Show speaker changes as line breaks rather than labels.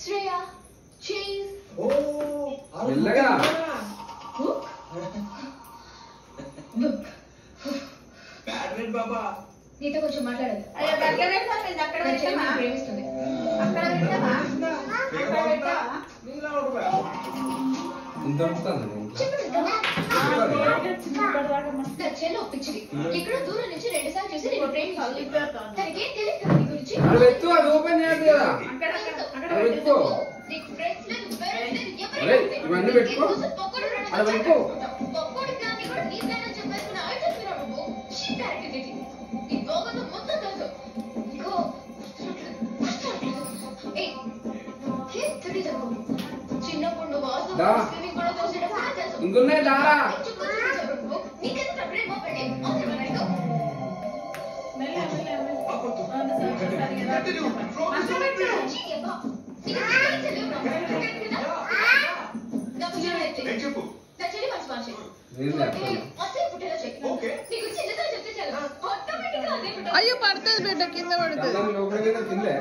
Shreya cheese
మెల్లగా
badminton బాబా
నీతో కొంచెం మాట్లాడదు ప్రేమిస్తుంది
ఇంత వస్తుంది
నా చెల్లి ఒప్పించింది ఎక్కడో దూరం నుంచి 2 సార్లు చూసి నేను ప్రేమించాలి తనకి ఏం తెలియదు కదా నీ గురించి
అది వెత్తు అది ఓపెన్ చేయదు కదా అది పెట్టుకో
నీకు ఫ్రెండ్స్ లేదు పేరెంట్స్ లేదు
అరే ఇవన్నీ పెట్టుకో అది పెట్టుకో
పొక్కుడు దాన్ని కూడా నీ సైడ్ చెప్పేసుకుని ఆలోచిస్తున్నావు నువ్వు షిట్ యాక్టివిటీ నీ గోగతో మొత్తం తెలుసు ఇంకో ఏయ్ ఏం తెలియదు చిన్నప్పుడు నువ్వు వాసు స్విమ్మింగ్ కూడా చూసేటప్పుడు తెలుసు
ఇంకున్నాయి దారా
నీకెంత ప్రేమ పడే అవును
అయ్యో పడుతుంది బిడ్డ కింద పడుతుంది
లోపలికి తినలే